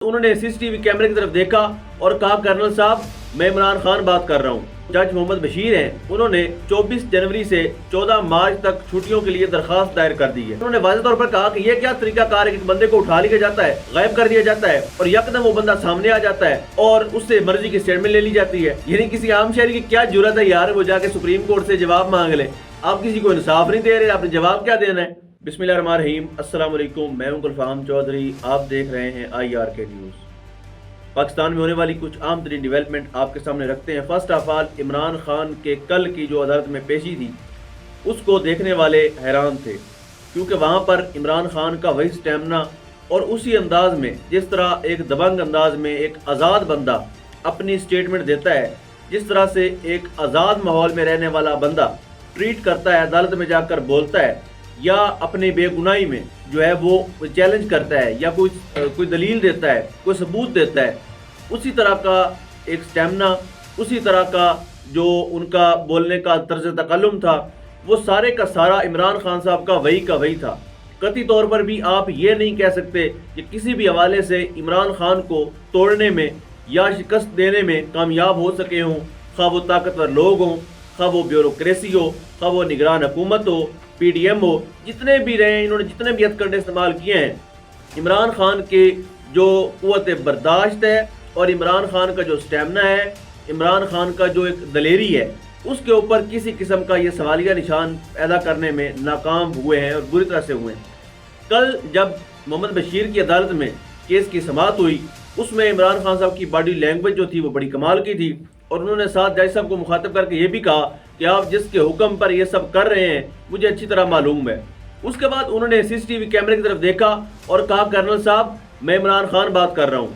انہوں نے سی C T V کیمرے کی طرف دیکھا اور کہا کرنل صاحب میں عمران خان بات کر رہا ہوں۔ جج محمد بشیر ہیں، انہوں نے 24 جنوری سے 14 مارچ تک چھٹیوں کے لیے درخواست دائر کر دی ہے۔ انہوں نے واضح طور پر کہا کہ یہ کیا طریقہ کار ہے کہ بندے کو اٹھا لیا جاتا ہے، غائب کر دیا جاتا ہے اور یکدم وہ بندہ سامنے آ جاتا ہے اور اس سے مرضی کی سٹیٹمنٹ لے لی جاتی ہے۔ یعنی کسی عام شہری کی کیا جرات ہے یار وہ جا کے سپریم کورٹ سے جواب مانگ لے۔ آپ کسی کو انصاف نہیں دے رہے، آپ نے جواب کیا دینا ہے؟ بسم اللہ الرحمن الرحیم، السلام علیکم، میں ہوں گلفام چودھری، آپ دیکھ رہے ہیں IRK نیوز۔ پاکستان میں ہونے والی کچھ عام ترین ڈیولپمنٹ آپ کے سامنے رکھتے ہیں۔ First of all, Imran Khan کے کل کی جو عدالت میں پیشی تھی اس کو دیکھنے والے حیران تھے، کیونکہ وہاں پر عمران خان کا وہی سٹیمنا اور اسی انداز میں جس طرح ایک دبنگ انداز میں ایک آزاد بندہ اپنی سٹیٹمنٹ دیتا ہے، جس طرح سے ایک آزاد ماحول میں رہنے والا بندہ ٹریٹ کرتا ہے، عدالت میں جا کر بولتا ہے یا اپنی بے گناہی میں جو ہے وہ چیلنج کرتا ہے یا کوئی دلیل دیتا ہے، کوئی ثبوت دیتا ہے، اسی طرح کا ایک سٹیمنا، اسی طرح کا جو ان کا بولنے کا طرز تکلم تھا، وہ سارے کا سارا عمران خان صاحب کا وہی تھا۔ قطعی طور پر بھی آپ یہ نہیں کہہ سکتے کہ کسی بھی حوالے سے عمران خان کو توڑنے میں یا شکست دینے میں کامیاب ہو سکے ہوں، خواہ وہ طاقتور لوگ ہوں، خواہ وہ بیوروکریسی ہو، خواہ وہ نگران حکومت ہو، PDM ہو، جتنے بھی رہے ہیں، انہوں نے جتنے بھی ہتھ کنڈے استعمال کیے ہیں، عمران خان کے جو قوت برداشت ہے اور عمران خان کا جو سٹیمنا ہے، عمران خان کا جو ایک دلیری ہے، اس کے اوپر کسی قسم کا یہ سوالیہ نشان پیدا کرنے میں ناکام ہوئے ہیں اور بری طرح سے ہوئے ہیں۔ کل جب محمد بشیر کی عدالت میں کیس کی سماعت ہوئی، اس میں عمران خان صاحب کی باڈی لینگویج جو تھی وہ بڑی کمال کی تھی، اور انہوں نے ساتھ جج صاحب کو مخاطب کر کے یہ بھی کہا کہ آپ جس کے حکم پر یہ سب کر رہے ہیں مجھے اچھی طرح معلوم ہے۔ اس کے بعد انہوں نے سی سی ٹی وی کیمرے کی طرف دیکھا اور کہا کرنل صاحب میں عمران خان بات کر رہا ہوں۔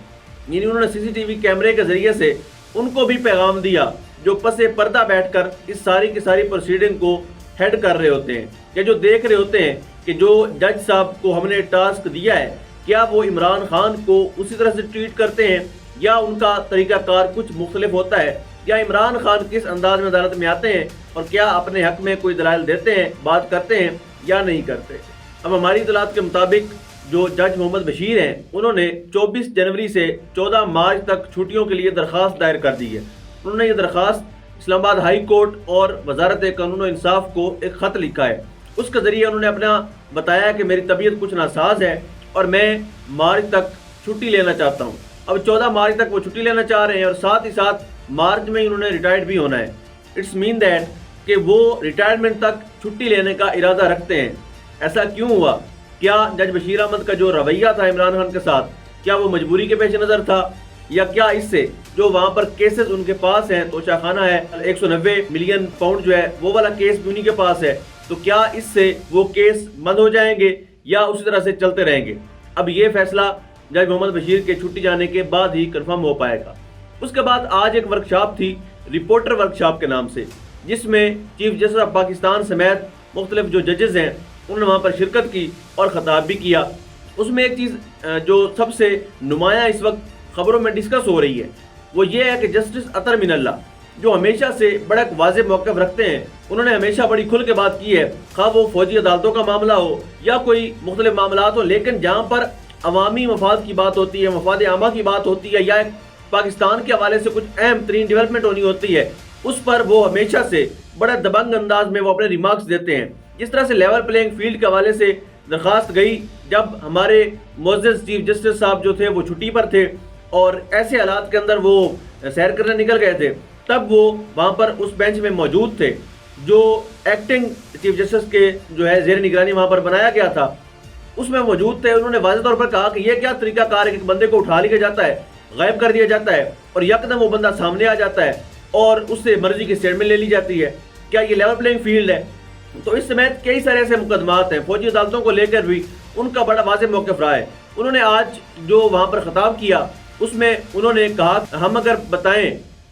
یعنی انہوں نے سی سی ٹی وی کیمرے کے ذریعے سے ان کو بھی پیغام دیا جو پس پردہ بیٹھ کر اس ساری کی ساری پروسیڈنگ کو ہیڈ کر رہے ہوتے ہیں یا جو دیکھ رہے ہوتے ہیں کہ جو جج صاحب کو ہم نے ٹاسک دیا ہے کیا وہ عمران خان کو اسی طرح سے ٹریٹ کرتے ہیں یا ان کا طریقہ کار کچھ مختلف ہوتا ہے، یا عمران خان کس انداز میں عدالت میں آتے ہیں اور کیا اپنے حق میں کوئی دلائل دیتے ہیں، بات کرتے ہیں یا نہیں کرتے۔ اب ہماری اطلاعات کے مطابق جو جج محمد بشیر ہیں انہوں نے 24 جنوری سے 14 مارچ تک چھٹیوں کے لیے درخواست دائر کر دی ہے۔ انہوں نے یہ درخواست اسلام آباد ہائی کورٹ اور وزارت قانون و انصاف کو ایک خط لکھا ہے۔ اس کے ذریعے انہوں نے اپنا بتایا کہ میری طبیعت کچھ ناساز ہے اور میں مارچ تک چھٹی لینا چاہتا ہوں۔ اب 14 مارچ تک وہ چھٹی لینا چاہ رہے ہیں اور ساتھ ہی ساتھ مارچ میں انہوں نے ریٹائرڈ بھی ہونا ہے۔ اٹس مین دیٹ کہ وہ ریٹائرمنٹ تک چھٹی لینے کا ارادہ رکھتے ہیں۔ ایسا کیوں ہوا؟ کیا جج بشیر احمد کا جو رویہ تھا عمران خان کے ساتھ، کیا وہ مجبوری کے پیش نظر تھا، یا کیا اس سے جو وہاں پر کیسز ان کے پاس ہیں، توشہ خانہ ہے، 190 ملین پاؤنڈ جو ہے وہ والا کیس بھی انہی کے پاس ہے، تو کیا اس سے وہ کیس بند ہو جائیں گے یا اسی طرح سے چلتے رہیں گے؟ اب یہ فیصلہ جج محمد بشیر کے چھٹی جانے کے بعد ہی کنفرم ہو پائے گا۔ اس کے بعد آج ایک ورکشاپ تھی رپورٹر ورکشاپ کے نام سے، جس میں چیف جسٹس آف پاکستان سمیت مختلف جو ججز ہیں انہوں نے وہاں پر شرکت کی اور خطاب بھی کیا۔ اس میں ایک چیز جو سب سے نمایاں اس وقت خبروں میں ڈسکس ہو رہی ہے وہ یہ ہے کہ جسٹس اطہر من اللہ جو ہمیشہ سے بڑا ایک واضح موقف رکھتے ہیں، انہوں نے ہمیشہ بڑی کھل کے بات کی ہے، خواہ وہ فوجی عدالتوں کا معاملہ ہو یا کوئی مختلف معاملات ہو، لیکن جہاں پر عوامی مفاد کی بات ہوتی ہے، مفاد عامہ کی بات ہوتی ہے یا ایک پاکستان کے حوالے سے کچھ اہم ترین ڈیولپمنٹ ہونی ہوتی ہے، اس پر وہ ہمیشہ سے بڑا دبنگ انداز میں وہ اپنے ریمارکس دیتے ہیں۔ جس طرح سے لیول پلینگ فیلڈ کے حوالے سے درخواست گئی جب ہمارے معزز چیف جسٹس صاحب جو تھے وہ چھٹی پر تھے اور ایسے حالات کے اندر وہ سیر کرنے نکل گئے تھے، تب وہ وہاں پر اس بینچ میں موجود تھے جو ایکٹنگ چیف جسٹس کے جو ہے زیر نگرانی وہاں پر بنایا گیا تھا، اس میں موجود تھے۔ انہوں نے واضح طور پر کہا کہ یہ کیا طریقہ کار ہے کہ بندے کو اٹھا لیا جاتا ہے، غائب کر دیا جاتا ہے اور یکدم وہ بندہ سامنے آ جاتا ہے اور اس سے مرضی کی سٹیٹمنٹ لے لی جاتی ہے، کیا یہ لیول پلینگ فیلڈ ہے؟ تو اس سمیت کئی سارے ایسے مقدمات ہیں، فوجی عدالتوں کو لے کر بھی ان کا بڑا واضح موقف رہا ہے۔ انہوں نے آج جو وہاں پر خطاب کیا اس میں انہوں نے کہا ہم اگر بتائیں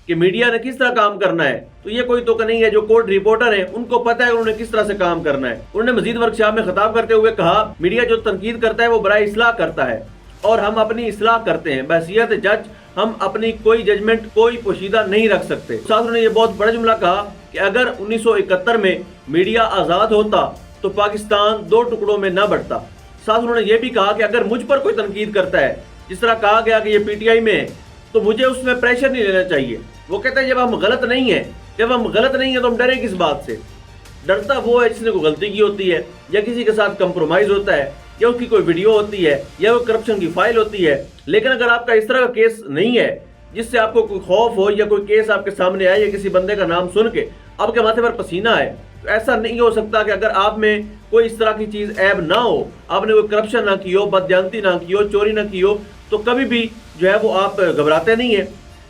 کہ میڈیا نے کس طرح کام کرنا ہے تو یہ کوئی تو نہیں ہے، جو کورٹ رپورٹر ہیں ان کو پتہ ہے انہوں نے کس طرح سے کام کرنا ہے۔ انہوں نے مزید ورکشاپ میں خطاب کرتے ہوئے کہا میڈیا جو تنقید کرتا ہے وہ برائے اصلاح کرتا ہے اور ہم اپنی اصلاح کرتے ہیں، بحیثیت جج ہم اپنی کوئی ججمنٹ کوئی پوشیدہ نہیں رکھ سکتے۔ ساتھ انہوں نے یہ بہت بڑا جملہ کہا کہ اگر 1971 میں میڈیا آزاد ہوتا تو پاکستان 2 ٹکڑوں میں نہ بٹتا۔ ساتھ انہوں نے یہ بھی کہا کہ اگر مجھ پر کوئی تنقید کرتا ہے جس طرح کہا گیا کہ یہ پی ٹی آئی میں ہے تو مجھے اس میں پریشر نہیں لینا چاہیے. وہ کہتے ہیں جب ہم غلط نہیں ہیں تو ہم ڈریں کس بات سے. ڈرتا وہ ہے جس نے کوئی غلطی کی ہوتی ہے یا کسی کے ساتھ کمپرومائز ہوتا ہے یا اس کی کوئی ویڈیو ہوتی ہے یا کوئی کرپشن کی فائل ہوتی ہے. لیکن اگر آپ کا اس طرح کا کیس نہیں ہے جس سے آپ کو کوئی خوف ہو یا کوئی کیس آپ کے سامنے آئے یا کسی بندے کا نام سن کے آپ کے ماتھے پر پسینہ آئے, تو ایسا نہیں ہو سکتا کہ اگر آپ میں کوئی اس طرح کی چیز عیب نہ ہو, آپ نے کوئی کرپشن نہ کی ہو, بددیانتی نہ کی ہو, چوری نہ کی ہو, تو کبھی بھی جو ہے وہ آپ گھبراتے نہیں ہیں.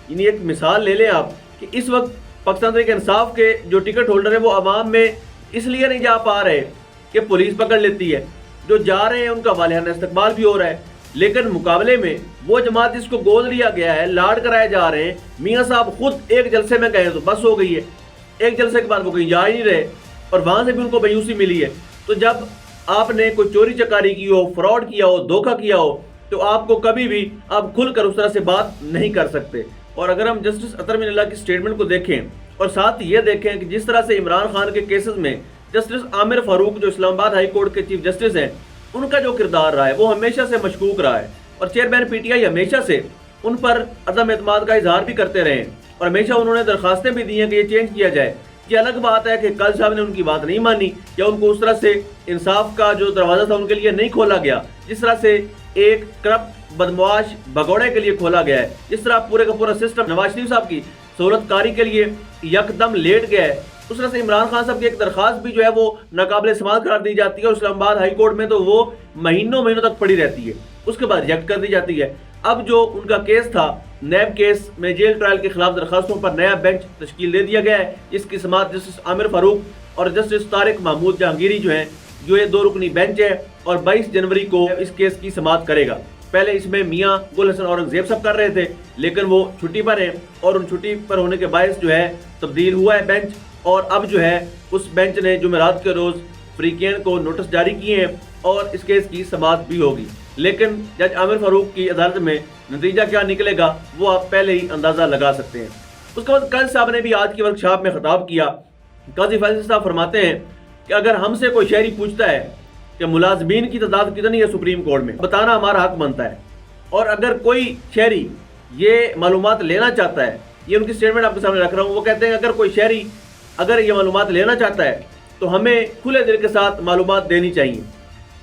یعنی ایک مثال لے لیں آپ کہ اس وقت پاکستان تحریک انصاف کے جو ٹکٹ ہولڈر ہیں وہ عوام میں اس لیے نہیں جا پا رہے کہ پولیس پکڑ لیتی ہے, جو جا رہے ہیں ان کا والہانہ استقبال بھی ہو رہا ہے. لیکن مقابلے میں وہ جماعت جس کو گود لیا گیا ہے, لاڈ کرائے جا رہے ہیں, میاں صاحب خود ایک جلسے میں گئے تو بس ہو گئی ہے, ایک جلسے کے بعد وہ کہیں جا ہی نہیں رہے اور وہاں سے بھی ان کو مایوسی ملی ہے. تو جب آپ نے کوئی چوری چکاری کی ہو, فراڈ کیا ہو, دھوکہ کیا ہو, تو آپ کو کبھی بھی آپ کھل کر اس طرح سے بات نہیں کر سکتے. اور اگر ہم جسٹس اطہر امین اللہ کی سٹیٹمنٹ کو دیکھیں اور ساتھ یہ دیکھیں کہ جس طرح سے عمران خان کے کیسز میں جسٹس عامر فاروق جو اسلام آباد ہائی کورٹ کے چیف جسٹس ہیں, ان کا جو کردار رہا ہے وہ ہمیشہ سے مشکوک رہا ہے, اور چیئرمین پی ٹی آئی ہمیشہ سے ان پر عدم اعتماد کا اظہار بھی کرتے رہے ہیں, اور ہمیشہ انہوں نے درخواستیں بھی دی ہیں کہ یہ چینج کیا جائے. یہ الگ بات ہے کہ کل صاحب نے ان کی بات نہیں مانی یا ان کو اس طرح سے انصاف کا جو دروازہ تھا ان کے لیے نہیں کھولا گیا جس طرح سے ایک کرپٹ بدمعاش بھگوڑے کے لیے کھولا گیا ہے, جس طرح پورے کا پورا سسٹم نواز شریف صاحب کی سہولت کاری کے لیے یکدم لیٹ گیا ہے. اس طرح سے عمران خان صاحب کی ایک درخواست بھی جو ہے وہ ناقابل سماعت قرار دی جاتی ہے اور اسلام آباد ہائی کورٹ میں تو وہ مہینوں تک پڑی رہتی ہے, اس کے بعد ریجیکٹ کر دی جاتی ہے. اب جو ان کا کیس تھا نیب کیس میں جیل ٹرائل کے خلاف درخواستوں پر نیا بینچ تشکیل دے دیا گیا ہے, جس کی سماعت جسٹس عامر فاروق اور جسٹس طارق محمود جہانگیری جو ہیں, جو یہ 2 رکنی بینچ ہے, اور 22 جنوری کو اس کیس کی سماعت کرے گا. پہلے اس میں میاں گل حسن اورنگزیب صاحب کر رہے تھے لیکن وہ چھٹی پر ہیں, اور ان چھٹی پر ہونے کے باعث جو ہے تبدیل ہوا ہے بینچ, اور اب جو ہے اس بینچ نے جمعرات کے روز فریقین کو نوٹس جاری کیے ہیں اور اس کیس کی سماعت بھی ہوگی. لیکن جج عامر فاروق کی عدالت میں نتیجہ کیا نکلے گا وہ آپ پہلے ہی اندازہ لگا سکتے ہیں. اس کے بعد قاضی صاحب نے بھی آج کی ورکشاپ میں خطاب کیا. قاضی فیصل صاحب فرماتے ہیں کہ اگر ہم سے کوئی شہری پوچھتا ہے کہ ملازمین کی تعداد کتنی ہے سپریم کورٹ میں, بتانا ہمارا حق بنتا ہے. اور اگر کوئی شہری یہ معلومات لینا چاہتا ہے, یہ ان کی سٹیٹمنٹ آپ کے سامنے رکھ رہا ہوں, وہ کہتے ہیں اگر کوئی شہری اگر یہ معلومات لینا چاہتا ہے تو ہمیں کھلے دل کے ساتھ معلومات دینی چاہیے.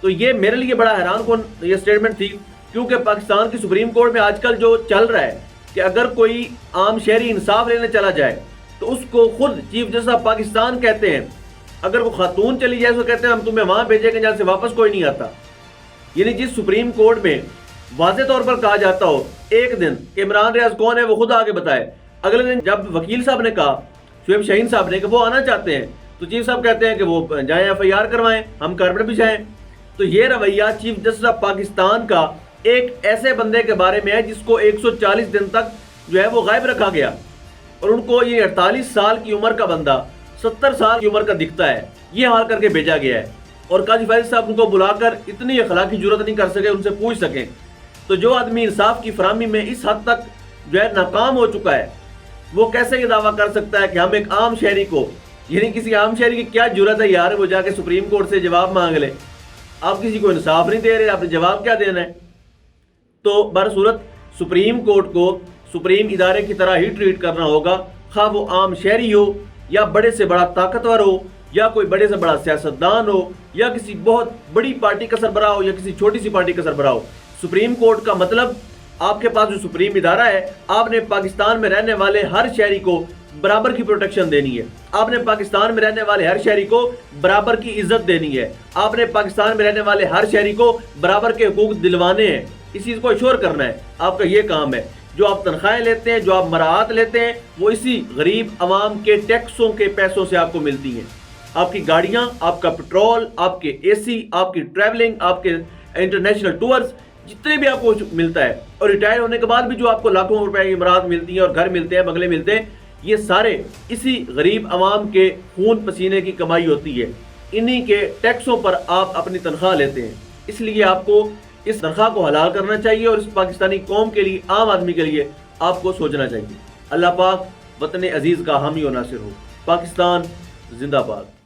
تو یہ میرے لیے بڑا حیران کن یہ سٹیٹمنٹ تھی, کیونکہ پاکستان کی سپریم کورٹ میں آج کل جو چل رہا ہے کہ اگر کوئی عام شہری انصاف لینے چلا جائے تو اس کو خود چیف جسٹس آف پاکستان کہتے ہیں, اگر وہ خاتون چلی جائے تو کہتے ہیں ہم تمہیں وہاں بھیجیں گے جہاں سے واپس کوئی نہیں آتا. یعنی جس سپریم کورٹ میں واضح طور پر کہا جاتا ہو ایک دن کہ عمران ریاض کون ہے وہ خود آگے بتائے, اگلے دن جب وکیل صاحب نے کہا, شعیب شاہین صاحب نے, کہ وہ آنا چاہتے ہیں تو چیف صاحب کہتے ہیں کہ وہ جائیں ایف آئی آر کروائیں, ہم کارپیٹ بچھائیں. تو یہ رویہ چیف جسٹس آف پاکستان کا ایک ایسے بندے کے بارے میں ہے جس کو 140 دن تک جو ہے وہ غائب رکھا گیا, اور ان کو یہ 48 سال کی عمر کا بندہ 70 سال کی عمر کا دکھتا ہے, یہ حال کر کے بھیجا گیا ہے. اور قاضی فیصل صاحب ان کو بلا کر اتنی اخلاقی جرات نہیں کر سکے ان سے پوچھ سکیں. تو جو آدمی انصاف کی فراہمی میں اس حد تک جو ہے ناکام ہو چکا ہے, وہ کیسے یہ دعویٰ کر سکتا ہے کہ ہم ایک عام شہری کو, یعنی کسی عام شہری کی کیا جرات ہے یار وہ جا کے سپریم کورٹ سے جواب مانگ لے. آپ کسی کو انصاف نہیں دے رہے, آپ نے جواب کیا دینا ہے؟ تو برصورت سپریم کورٹ کو سپریم ادارے کی طرح ہی ٹریٹ کرنا ہوگا, خواہ وہ عام شہری ہو یا بڑے سے بڑا طاقتور ہو یا کوئی بڑے سے بڑا سیاستدان ہو یا کسی بہت بڑی پارٹی کا سربراہ ہو یا کسی چھوٹی سی پارٹی کا سربراہ ہو. سپریم کورٹ کا مطلب آپ کے پاس جو سپریم ادارہ ہے, آپ نے پاکستان میں رہنے والے ہر شہری کو برابر کی پروٹیکشن دینی ہے, آپ نے پاکستان میں رہنے والے ہر شہری کو برابر کی عزت دینی ہے, آپ نے پاکستان میں رہنے والے ہر شہری کو برابر کے حقوق دلوانے ہیں, اس چیز کو ایشور کرنا ہے. آپ کا یہ کام ہے. جو آپ تنخواہیں لیتے ہیں, جو آپ مراعات لیتے ہیں, وہ اسی غریب عوام کے ٹیکسوں کے پیسوں سے آپ کو ملتی ہیں. آپ کی گاڑیاں, آپ کا پیٹرول, آپ کے اے سی, آپ کی ٹریولنگ, آپ کے انٹرنیشنل ٹورز, جتنے بھی آپ کو ملتا ہے, اور ریٹائر ہونے کے بعد بھی جو آپ کو لاکھوں روپے کی امارات ملتی ہیں اور گھر ملتے ہیں, بنگلے ملتے ہیں, یہ سارے اسی غریب عوام کے خون پسینے کی کمائی ہوتی ہے. انہی کے ٹیکسوں پر آپ اپنی تنخواہ لیتے ہیں. اس لیے آپ کو اس تنخواہ کو حلال کرنا چاہیے اور اس پاکستانی قوم کے لیے, عام آدمی کے لیے آپ کو سوچنا چاہیے. اللہ پاک وطن عزیز کا حامی و ناصر ہو. پاکستان زندہ باد.